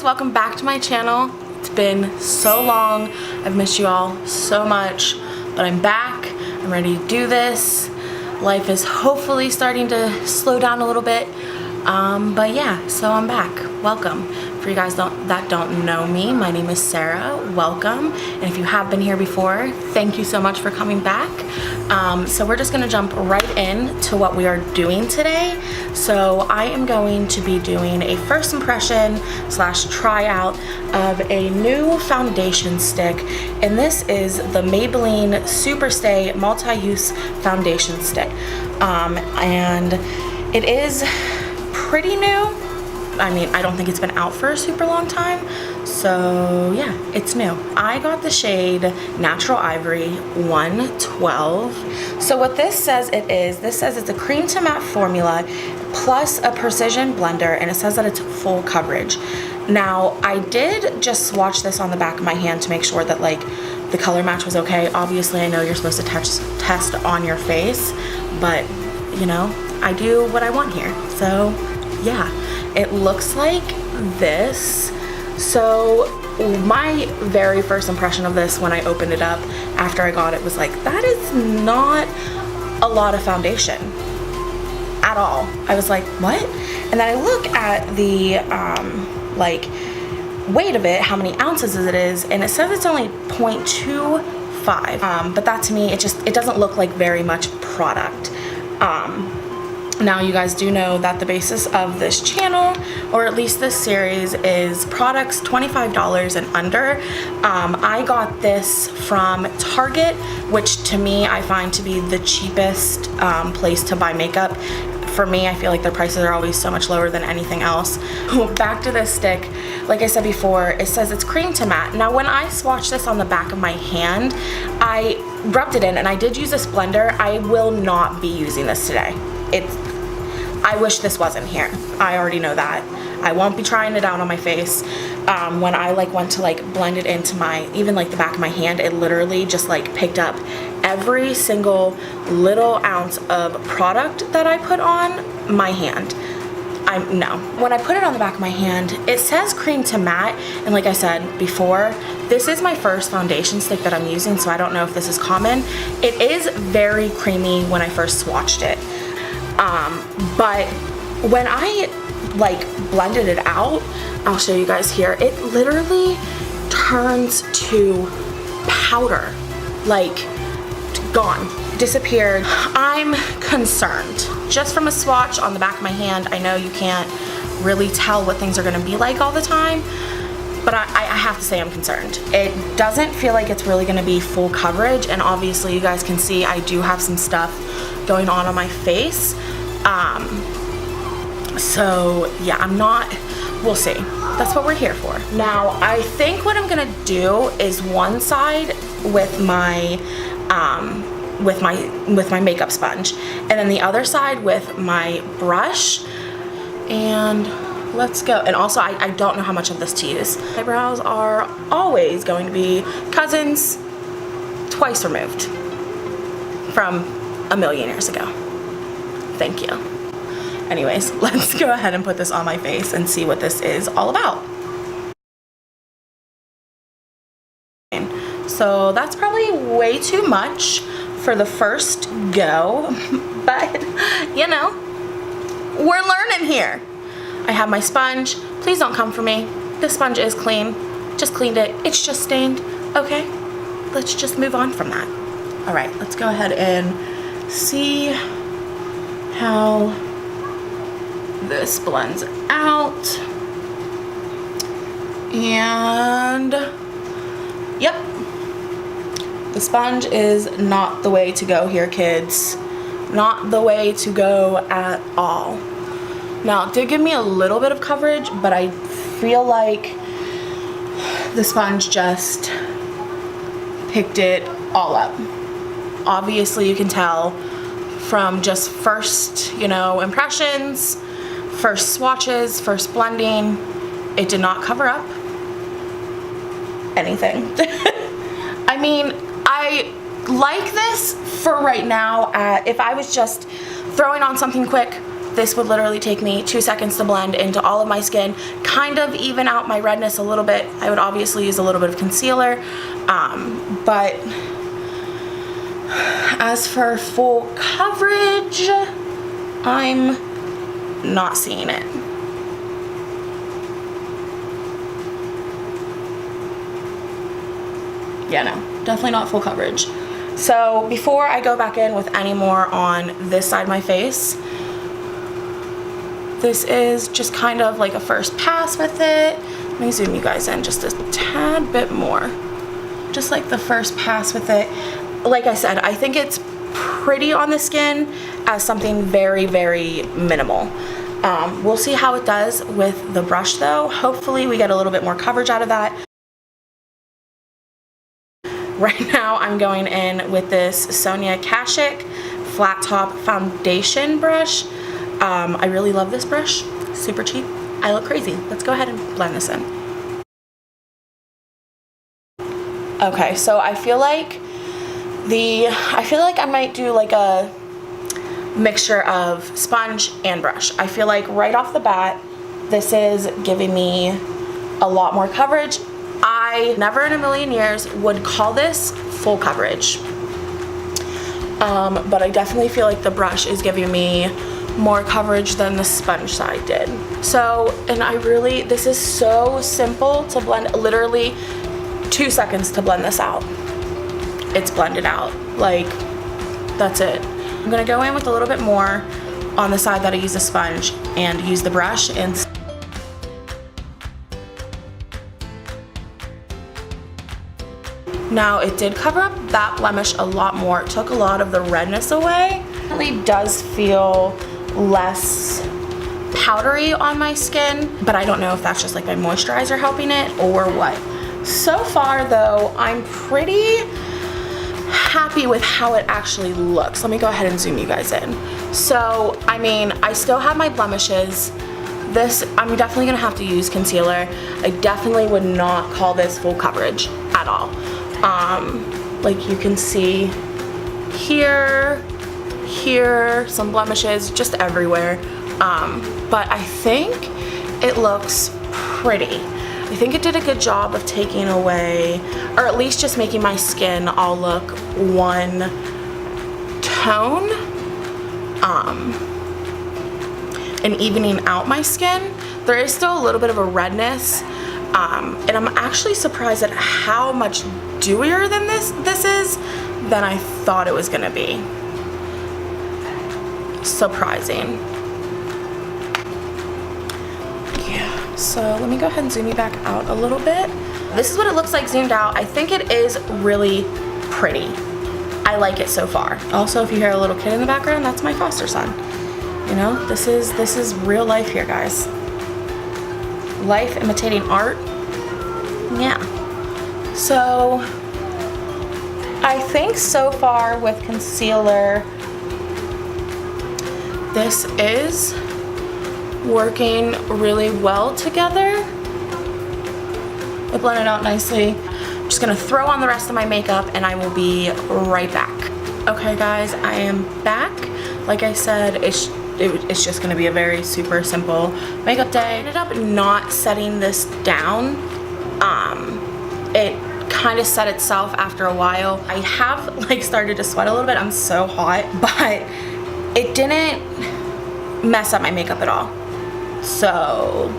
welcome back to my channel. It's been so long. I've missed you all so much, but I'm back. I'm ready to do this. Life is hopefully starting to slow down a little bit, but yeah, so I'm back. Welcome. For you guys that don't know me, my name is Sarah. Welcome. And if you have been here before, thank you so much for coming back. So we're just gonna jump right in to what we are doing today. So I am going to be doing a first impression / tryout of a new foundation stick, and this is the Maybelline Superstay Multi-Use Foundation Stick. And it is pretty new. I mean, I don't think it's been out for a super long time, so yeah, it's new. I got the shade Natural Ivory 112. So what this says this says it's a cream to matte formula plus a precision blender, and it says that it's full coverage. Now, I did just swatch this on the back of my hand to make sure that like the color match was okay. Obviously, I know you're supposed to test on your face, but you know, I do what I want here. So yeah, it looks like this. So my very first impression of this when I opened it up after I got it was like, that is not a lot of foundation at all. I was like, what? And then I look at the like weight of it, how many ounces it is, and it says it's only 0.25. But that to me, it doesn't look like very much product. Now you guys do know that the basis of this channel, or at least this series, is products $25 and under. I got this from Target, which to me I find to be the cheapest place to buy makeup. For me, I feel like their prices are always so much lower than anything else. Back to this stick, like I said before, it says it's cream to matte. Now when I swatched this on the back of my hand, I rubbed it in, and I did use this blender. I will not be using this today. I wish this wasn't here. I already know that. I won't be trying it out on my face. When I like went to like blend it into my, even like the back of my hand, it literally just like picked up every single little ounce of product that I put on my hand. No. When I put it on the back of my hand, it says cream to matte, and like I said before, this is my first foundation stick that I'm using, so I don't know if this is common. It is very creamy when I first swatched it. But when I like blended it out, I'll show you guys here, it literally turns to powder, like gone, disappeared. I'm concerned. Just from a swatch on the back of my hand, I know you can't really tell what things are gonna be like all the time, but I have to say I'm concerned. It doesn't feel like it's really gonna be full coverage, and obviously you guys can see I do have some stuff going on my face. So yeah, we'll see. That's what we're here for. Now, I think what I'm gonna do is one side with my makeup sponge, and then the other side with my brush, and let's go. And also, I don't know how much of this to use. Eyebrows are always going to be cousins twice removed from a million years ago. Thank you. Anyways, let's go ahead and put this on my face and see what this is all about. So that's probably way too much for the first go, but you know, we're learning here. I have my sponge. Please don't come for me. This sponge is clean. Just cleaned it. It's just stained. Okay, let's just move on from that. All right, let's go ahead and see how this blends out. And yep, the sponge is not the way to go here, kids. Not the way to go at all. Now, it did give me a little bit of coverage, but I feel like the sponge just picked it all up. Obviously, you can tell from just first, you know, impressions, first swatches, first blending, it did not cover up anything. I mean, I like this for right now. If I was just throwing on something quick This would literally take me 2 seconds to blend into all of my skin, kind of even out my redness a little bit. I would obviously use a little bit of concealer, but as for full coverage, I'm not seeing it. Yeah, no, definitely not full coverage. So before I go back in with any more on this side of my face, this is just kind of like a first pass with it. Let me zoom you guys in just a tad bit more. Just like the first pass with it. Like I said, I think it's pretty on the skin as something very, very minimal. We'll see how it does with the brush though. Hopefully we get a little bit more coverage out of that. Right now I'm going in with this Sonia Kashuk flat top foundation brush. I really love this brush, super cheap. I look crazy. Let's go ahead and blend this in. Okay, so I feel like I might do like a mixture of sponge and brush. I feel like right off the bat, this is giving me a lot more coverage. I never in a million years would call this full coverage. But I definitely feel like the brush is giving me more coverage than the sponge side did. So, and this is so simple to blend, literally 2 seconds to blend this out. It's blended out, like, that's it. I'm gonna go in with a little bit more on the side that I use a sponge and use the brush and now it did cover up that blemish a lot more. It took a lot of the redness away. It really does feel less powdery on my skin, but I don't know if that's just like my moisturizer helping it or what. So far though, I'm pretty happy with how it actually looks. Let me go ahead and zoom you guys in. So, I mean, I still have my blemishes. This, I'm definitely gonna have to use concealer. I definitely would not call this full coverage at all. Like you can see here, some blemishes just everywhere. But I think it looks pretty. I think it did a good job of taking away, or at least just making my skin all look one tone, and evening out my skin. There is still a little bit of a redness, and I'm actually surprised at how much dewier than this is than I thought it was gonna be. Surprising. So let me go ahead and zoom you back out a little bit. This is what it looks like zoomed out. I think it is really pretty. I like it so far. Also, if you hear a little kid in the background, that's my foster son. You know, this is real life here, guys. Life imitating art. Yeah. So I think so far with concealer, this is working really well together. It blended out nicely. I'm just gonna throw on the rest of my makeup and I will be right back. Okay guys, I am back. Like I said, it's just gonna be a very super simple makeup day. I ended up not setting this down. It kind of set itself after a while. I have like started to sweat a little bit. I'm so hot, but it didn't mess up my makeup at all. So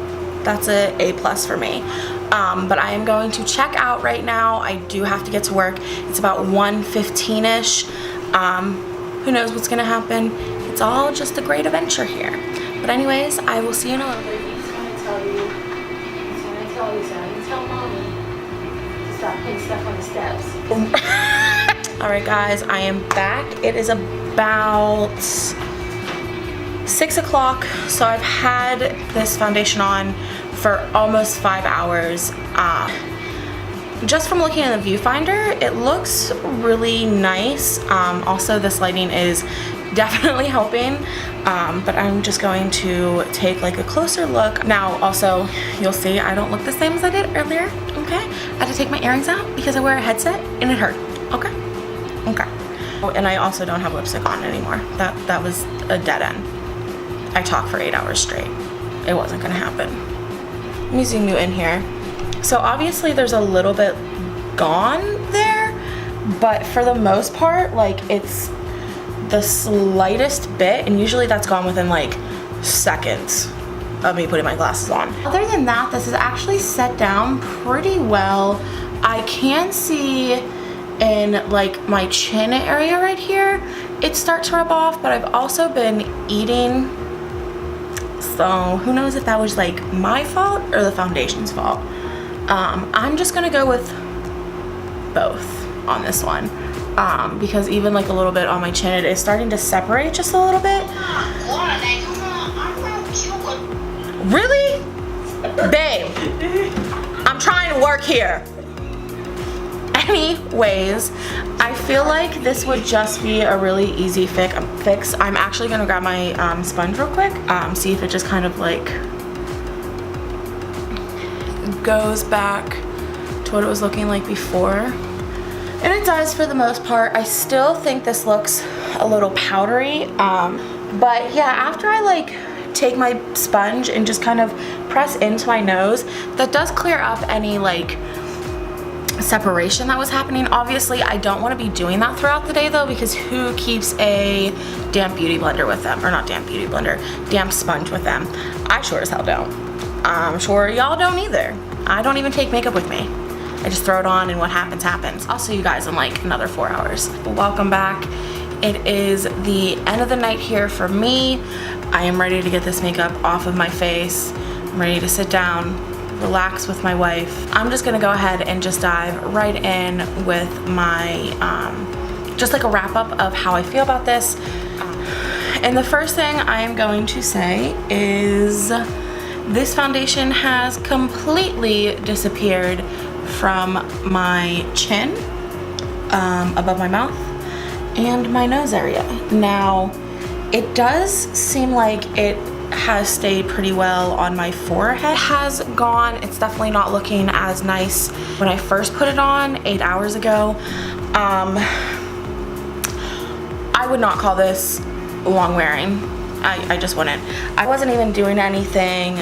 that's a A+ for me. But I am going to check out right now. I do have to get to work. It's about 1:15ish. Who knows what's gonna happen? It's all just a great adventure here. But anyways, I will see you in a little bit. He's gonna tell you, so I can tell mommy to stop putting stuff on the steps. Alright guys, I am back. It is about 6 o'clock, so I've had this foundation on for almost 5 hours. Just from looking at the viewfinder, it looks really nice. Also, this lighting is definitely helping, but I'm just going to take like a closer look. Now, also, you'll see I don't look the same as I did earlier, okay? I had to take my earrings out because I wear a headset and it hurt, okay? Okay. Oh, and I also don't have lipstick on anymore. That was a dead end. I talk for 8 hours straight. It wasn't gonna happen. Let me zoom you in here. So obviously there's a little bit gone there, but for the most part, like, it's the slightest bit, and usually that's gone within like seconds of me putting my glasses on. Other than that, this is actually set down pretty well. I can see in like my chin area right here, it starts to rub off, but I've also been eating, so who knows if that was like my fault or the foundation's fault. I'm just gonna go with both on this one, because even like a little bit on my chin, it is starting to separate just a little bit. Really? Babe, I'm trying to work here. Anyways, I feel like this would just be a really easy fix. I'm actually gonna grab my sponge real quick, see if it just kind of like goes back to what it was looking like before. And it does for the most part. I still think this looks a little powdery, but yeah, after I like take my sponge and just kind of press into my nose, that does clear up any like separation that was happening. Obviously, I don't want to be doing that throughout the day though, because who keeps a damp beauty blender with them? Or not damp beauty blender, damp sponge with them? I sure as hell don't. I'm sure y'all don't either. I don't even take makeup with me. I just throw it on and what happens, happens. I'll see you guys in like another 4 hours. Welcome back. It is the end of the night here for me. I am ready to get this makeup off of my face. I'm ready to sit down, relax with my wife. I'm just gonna go ahead and just dive right in with my, just like a wrap up of how I feel about this. And the first thing I am going to say is this foundation has completely disappeared from my chin, above my mouth, and my nose area. Now, it does seem like it has stayed pretty well on my forehead. It has gone. It's definitely not looking as nice when I first put it on 8 hours ago. I would not call this long wearing. I just wouldn't. I wasn't even doing anything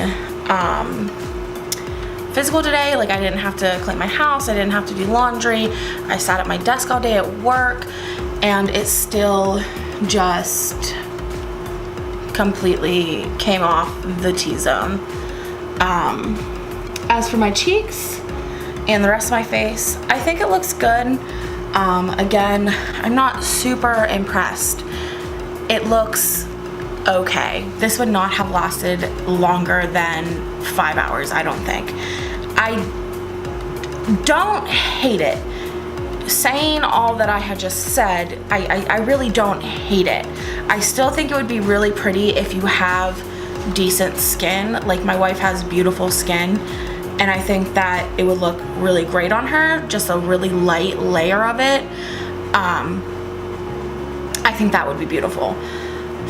physical today. Like, I didn't have to clean my house, I didn't have to do laundry. I sat at my desk all day at work, and it still just completely came off the T-zone. As for my cheeks and the rest of my face, I think it looks good. Again, I'm not super impressed. It looks okay. This would not have lasted longer than 5 hours, I don't think. I don't hate it. Saying all that I had just said, I really don't hate it. I still think it would be really pretty if you have decent skin. Like, my wife has beautiful skin, and I think that it would look really great on her, just a really light layer of it. I think that would be beautiful.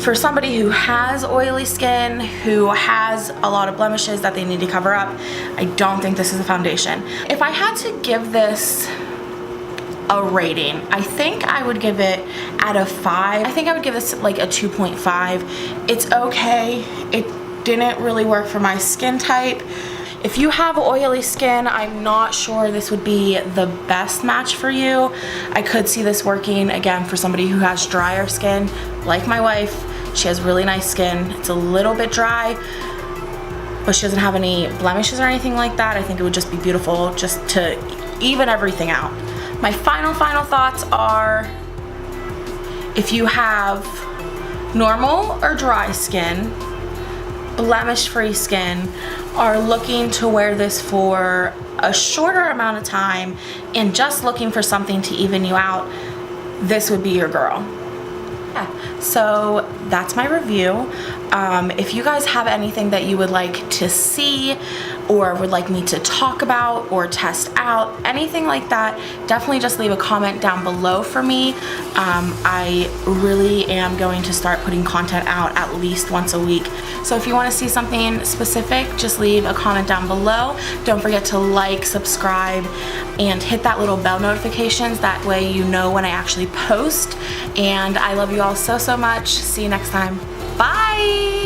For somebody who has oily skin, who has a lot of blemishes that they need to cover up, I don't think this is a foundation. If I had to give this a rating, I think I would give it out of 5. I think I would give this like a 2.5. It's okay. It didn't really work for my skin type. If you have oily skin, I'm not sure this would be the best match for you. I could see this working, again, for somebody who has drier skin, like my wife. She has really nice skin. It's a little bit dry, but she doesn't have any blemishes or anything like that. I think it would just be beautiful just to even everything out. My final thoughts are, if you have normal or dry skin, blemish-free skin, are looking to wear this for a shorter amount of time and just looking for something to even you out, this would be your girl. Yeah, so that's my review. If you guys have anything that you would like to see or would like me to talk about or test out, anything like that, definitely just leave a comment down below for me. I really am going to start putting content out at least once a week. So if you want to see something specific, just leave a comment down below. Don't forget to like, subscribe, and hit that little bell notifications. That way you know when I actually post. And I love you all so much. See you next time. Bye!